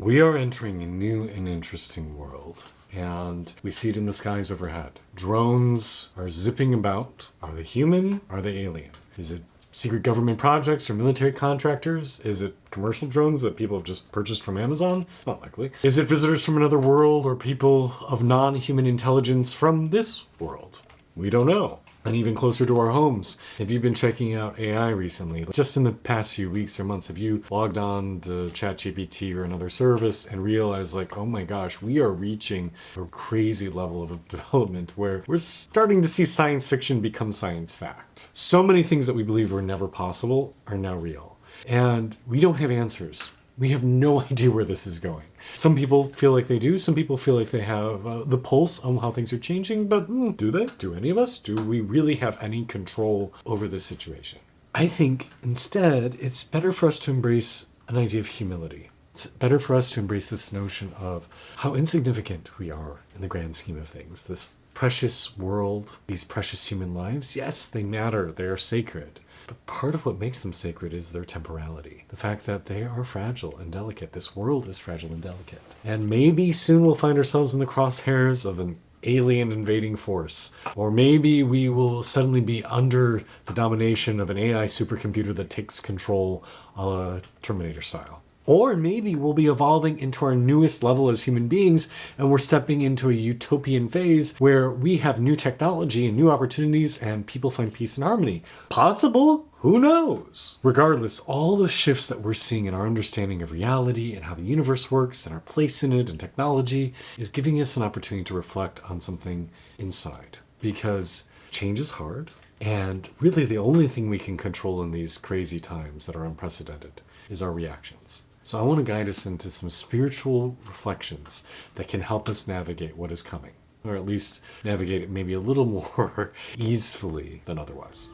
We are entering a new and interesting world, and we see it in the skies overhead. Drones are zipping about. Are they human? Are they alien? Is it secret government projects or military contractors? Is it commercial drones that people have just purchased from Amazon? Not likely. Is it visitors from another world or people of non-human intelligence from this world? We don't know. And even closer to our homes, have you been checking out AI recently? Just in the past few weeks or months, have you logged on to ChatGPT or another service and realized oh my gosh, we are reaching a crazy level of development where we're starting to see science fiction become science fact. So many things that we believed were never possible are now real. And we don't have answers. We have no idea where this is going. Some people feel like they do. Some people feel like they have the pulse on how things are changing. But do they? Do any of us? Do we really have any control over this situation? I think instead, it's better for us to embrace an idea of humility. It's better for us to embrace this notion of how insignificant we are in the grand scheme of things. This precious world, these precious human lives, yes, they matter. They are sacred. But part of what makes them sacred is their temporality. The fact that they are fragile and delicate. This world is fragile and delicate. And maybe soon we'll find ourselves in the crosshairs of an alien invading force. Or maybe we will suddenly be under the domination of an AI supercomputer that takes control a la Terminator style. Or maybe we'll be evolving into our newest level as human beings, and we're stepping into a utopian phase where we have new technology and new opportunities and people find peace and harmony. Possible? Who knows? Regardless, all the shifts that we're seeing in our understanding of reality and how the universe works and our place in it and technology is giving us an opportunity to reflect on something inside. Because change is hard, and really the only thing we can control in these crazy times that are unprecedented is our reactions. So I want to guide us into some spiritual reflections that can help us navigate what is coming, or at least navigate it maybe a little more easily than otherwise.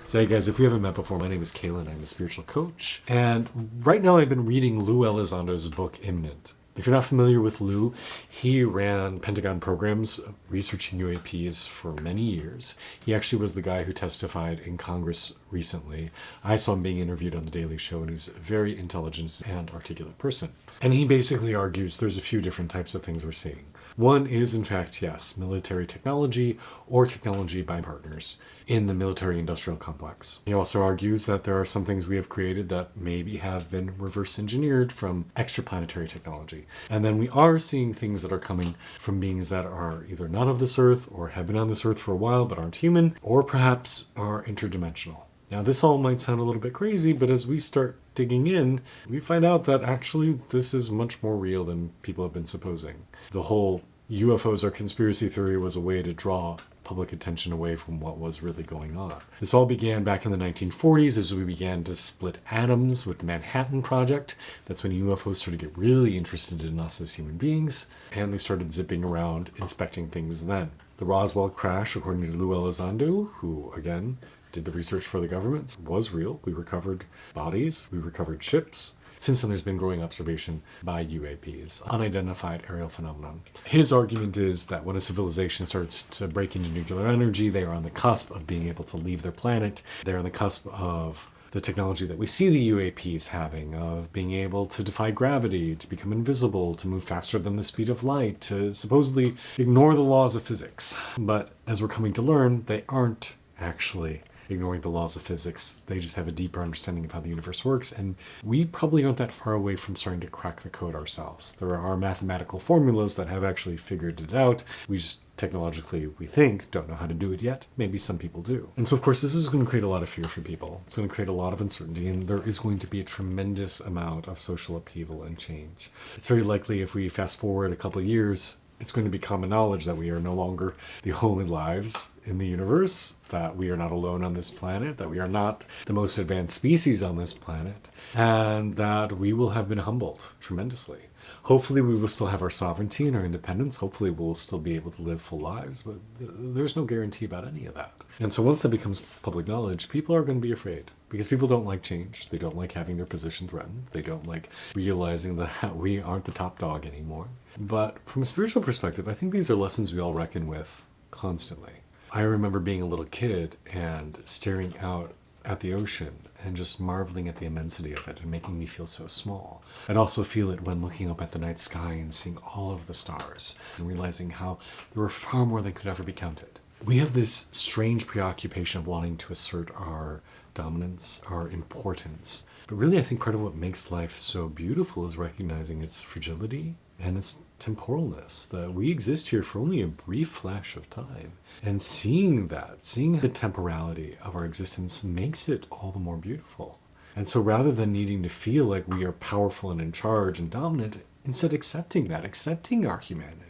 So hey guys, if we haven't met before, my name is Kalen. I'm a spiritual coach. And right now I've been reading Lou Elizondo's book, Imminent. If you're not familiar with Lou, he ran Pentagon programs researching UAPs for many years. He actually was the guy who testified in Congress recently. I saw him being interviewed on The Daily Show, and he's a very intelligent and articulate person. And he basically argues there's a few different types of things we're seeing. One is, in fact, yes, military technology or technology by partners in the military-industrial complex. He also argues that there are some things we have created that maybe have been reverse engineered from extraplanetary technology. And then we are seeing things that are coming from beings that are either not of this earth or have been on this earth for a while but aren't human, or perhaps are interdimensional. Now, this all might sound a little bit crazy, but as we start digging in, we find out that actually this is much more real than people have been supposing. The whole UFOs are conspiracy theory was a way to draw public attention away from what was really going on. This all began back in the 1940s as we began to split atoms with the Manhattan Project. That's when UFOs started to get really interested in us as human beings, and they started zipping around inspecting things then. The Roswell crash, according to Lou Elizondo, who, again, did the research for the government, was real. We recovered bodies, we recovered ships. Since then, there's been growing observation by UAPs, Unidentified Aerial Phenomena. His argument is that when a civilization starts to break into nuclear energy, they are on the cusp of being able to leave their planet. They're on the cusp of the technology that we see the UAPs having, of being able to defy gravity, to become invisible, to move faster than the speed of light, to supposedly ignore the laws of physics. But as we're coming to learn, they aren't actually ignoring the laws of physics. They just have a deeper understanding of how the universe works, and we probably aren't that far away from starting to crack the code ourselves. There are mathematical formulas that have actually figured it out. We just technologically, we think, don't know how to do it yet. Maybe some people do. And so, of course, this is going to create a lot of fear for people. It's going to create a lot of uncertainty, and there is going to be a tremendous amount of social upheaval and change. It's very likely if we fast forward a couple of years, it's going to be common knowledge that we are no longer the only lives in the universe, that we are not alone on this planet, that we are not the most advanced species on this planet, and that we will have been humbled tremendously. Hopefully we will still have our sovereignty and our independence. Hopefully we'll still be able to live full lives, but there's no guarantee about any of that. And so once that becomes public knowledge, people are going to be afraid because people don't like change. They don't like having their position threatened. They don't like realizing that we aren't the top dog anymore. But from a spiritual perspective, I think these are lessons we all reckon with constantly. I remember being a little kid and staring out at the ocean and just marveling at the immensity of it and making me feel so small. I'd also feel it when looking up at the night sky and seeing all of the stars and realizing how there were far more than could ever be counted. We have this strange preoccupation of wanting to assert our dominance, our importance. But really, I think part of what makes life so beautiful is recognizing its fragility and its temporalness, that we exist here for only a brief flash of time. And seeing that, seeing the temporality of our existence makes it all the more beautiful. And so rather than needing to feel like we are powerful and in charge and dominant, instead accepting that, accepting our humanity,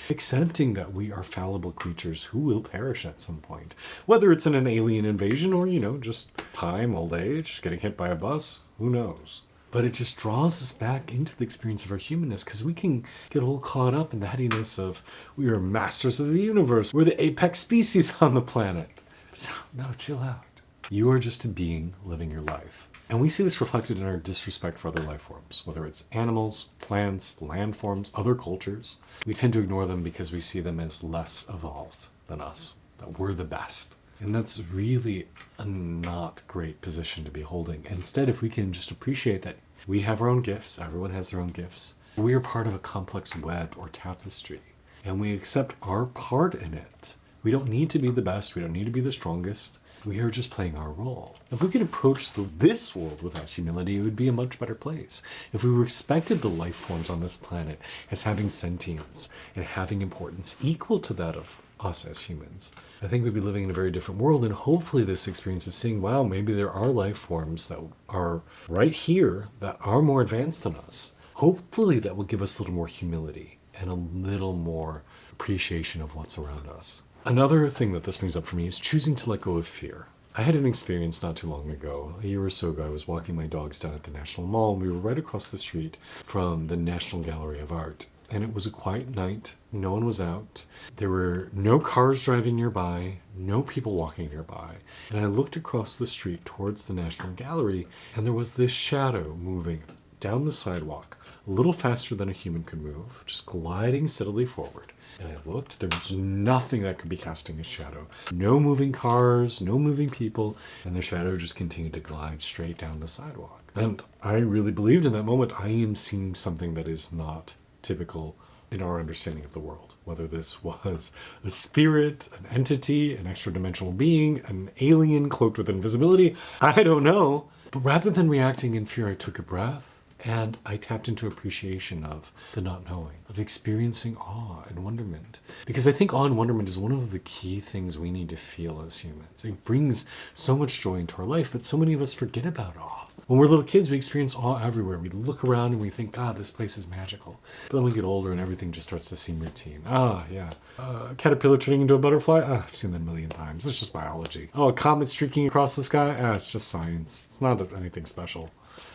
accepting that we are fallible creatures who will perish at some point. Whether it's in an alien invasion or, just time, old age, getting hit by a bus, who knows? But it just draws us back into the experience of our humanness, because we can get a little caught up in the headiness of we are masters of the universe. We're the apex species on the planet. No, chill out. You are just a being living your life. And we see this reflected in our disrespect for other life forms, whether it's animals, plants, landforms, other cultures. We tend to ignore them because we see them as less evolved than us, that we're the best. And that's really a not great position to be holding. Instead, if we can just appreciate that we have our own gifts, everyone has their own gifts, we are part of a complex web or tapestry, and we accept our part in it. We don't need to be the best, we don't need to be the strongest, we are just playing our role. If we could approach this world without humility, it would be a much better place. If we respected the life forms on this planet as having sentience and having importance equal to that of us as humans, I think we'd be living in a very different world. And hopefully this experience of seeing, wow, maybe there are life forms that are right here that are more advanced than us, hopefully that will give us a little more humility and a little more appreciation of what's around us. Another thing that this brings up for me is choosing to let go of fear. I had an experience not too long ago, a year or so ago. I was walking my dogs down at the National Mall, and we were right across the street from the National Gallery of Art. And it was a quiet night. No one was out. There were no cars driving nearby, no people walking nearby. And I looked across the street towards the National Gallery, and there was this shadow moving down the sidewalk, a little faster than a human could move, just gliding steadily forward. And I looked, there was nothing that could be casting a shadow. No moving cars, no moving people, and the shadow just continued to glide straight down the sidewalk. And I really believed in that moment, I am seeing something that is not typical in our understanding of the world. Whether this was a spirit, an entity, an extra-dimensional being, an alien cloaked with invisibility, I don't know. But rather than reacting in fear, I took a breath. And I tapped into appreciation of the not knowing, of experiencing awe and wonderment. Because I think awe and wonderment is one of the key things we need to feel as humans. It brings so much joy into our life, but so many of us forget about awe. When we're little kids, we experience awe everywhere. We look around and we think, God, this place is magical. But then we get older and everything just starts to seem routine. A caterpillar turning into a butterfly? I've seen that a million times. It's just biology. Oh, a comet streaking across the sky? It's just science. It's not anything special.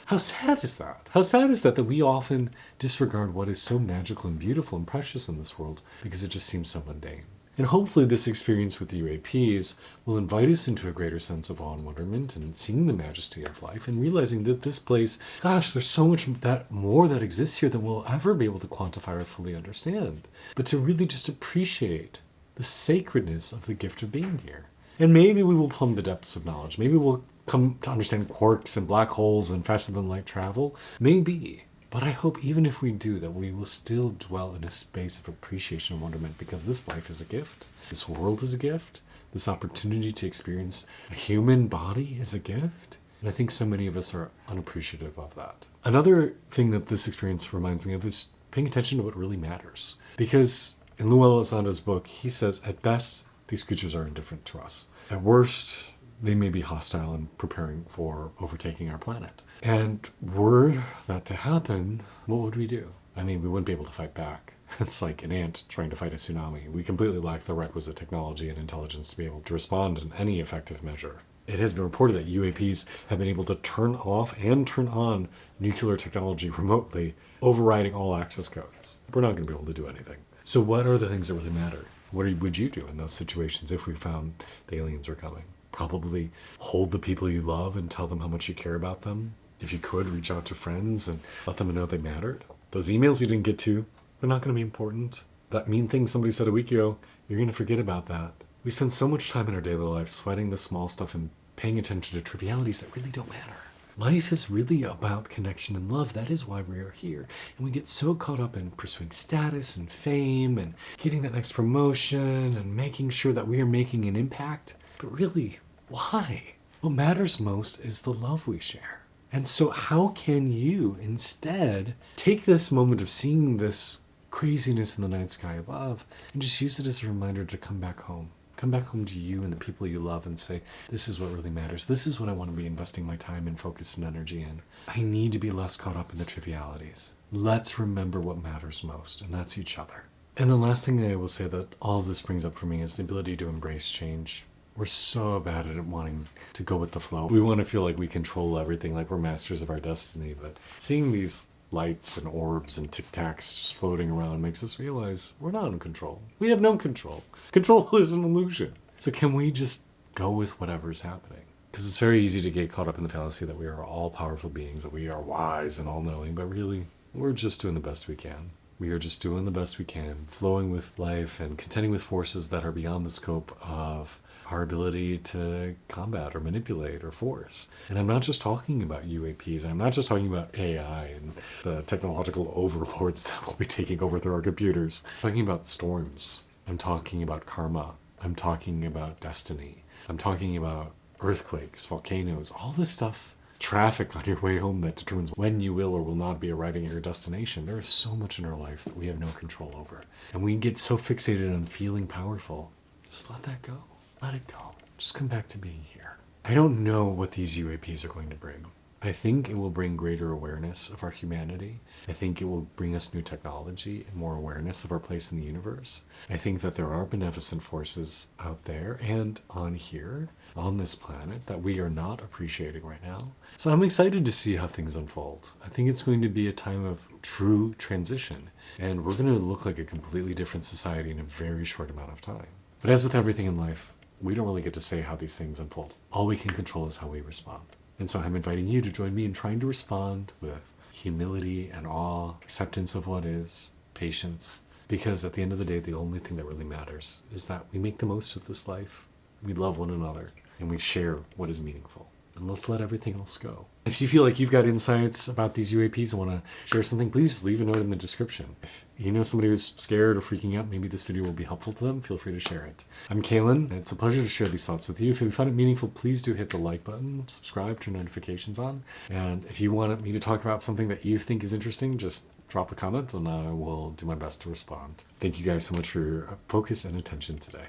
How sad is that? How sad is that we often disregard what is so magical and beautiful and precious in this world because it just seems so mundane. And hopefully this experience with the UAPs will invite us into a greater sense of awe and wonderment and seeing the majesty of life and realizing that this place, gosh, there's so much more that exists here than we'll ever be able to quantify or fully understand. But to really just appreciate the sacredness of the gift of being here. And maybe we will plumb the depths of knowledge. Maybe we'll come to understand quarks and black holes and faster than light travel. Maybe. But I hope even if we do, that we will still dwell in a space of appreciation and wonderment, because this life is a gift. This world is a gift. This opportunity to experience a human body is a gift. And I think so many of us are unappreciative of that. Another thing that this experience reminds me of is paying attention to what really matters. Because in Lou Elizondo's book, he says, at best, these creatures are indifferent to us. At worst, they may be hostile and preparing for overtaking our planet. And were that to happen, what would we do? I mean, we wouldn't be able to fight back. It's like an ant trying to fight a tsunami. We completely lack the requisite technology and intelligence to be able to respond in any effective measure. It has been reported that UAPs have been able to turn off and turn on nuclear technology remotely, overriding all access codes. We're not going to be able to do anything. So what are the things that really matter? What would you do in those situations if we found the aliens were coming? Probably hold the people you love and tell them how much you care about them. If you could, reach out to friends and let them know they mattered. Those emails you didn't get to, they're not going to be important. That mean thing somebody said a week ago, you're going to forget about that. We spend so much time in our daily life sweating the small stuff and paying attention to trivialities that really don't matter. Life is really about connection and love. That is why we are here. And we get so caught up in pursuing status and fame and getting that next promotion and making sure that we are making an impact. But really, why? What matters most is the love we share. And so how can you instead take this moment of seeing this craziness in the night sky above and just use it as a reminder to come back home? Come back home to you and the people you love and say, this is what really matters. This is what I want to be investing my time and focus and energy in. I need to be less caught up in the trivialities. Let's remember what matters most, and that's each other. And the last thing I will say that all of this brings up for me is the ability to embrace change. We're so bad at wanting to go with the flow. We want to feel like we control everything, like we're masters of our destiny. But seeing these lights and orbs and tic-tacs just floating around makes us realize we're not in control. We have no control. Control is an illusion. So can we just go with whatever's happening? Because it's very easy to get caught up in the fallacy that we are all powerful beings, that we are wise and all-knowing, but really, we're just doing the best we can. We are just doing the best we can, flowing with life and contending with forces that are beyond the scope of our ability to combat or manipulate or force. And I'm not just talking about UAPs. I'm not just talking about AI and the technological overlords that will be taking over through our computers. I'm talking about storms. I'm talking about karma. I'm talking about destiny. I'm talking about earthquakes, volcanoes, all this stuff. Traffic on your way home that determines when you will or will not be arriving at your destination. There is so much in our life that we have no control over. And we get so fixated on feeling powerful. Just let that go. Let it go. Just come back to being here. I don't know what these UAPs are going to bring. I think it will bring greater awareness of our humanity. I think it will bring us new technology and more awareness of our place in the universe. I think that there are beneficent forces out there and on here, on this planet, that we are not appreciating right now. So I'm excited to see how things unfold. I think it's going to be a time of true transition, and we're going to look like a completely different society in a very short amount of time. But as with everything in life, we don't really get to say how these things unfold. All we can control is how we respond. And so I'm inviting you to join me in trying to respond with humility and awe, acceptance of what is, patience. Because at the end of the day, the only thing that really matters is that we make the most of this life, we love one another, and we share what is meaningful. And let's let everything else go. If you feel like you've got insights about these UAPs and want to share something, please leave a note in the description. If you know somebody who's scared or freaking out, maybe this video will be helpful to them, feel free to share it. I'm Kalen, and it's a pleasure to share these thoughts with you. If you found it meaningful, please do hit the like button, subscribe, turn notifications on. And if you want me to talk about something that you think is interesting, just drop a comment and I will do my best to respond. Thank you guys so much for your focus and attention today.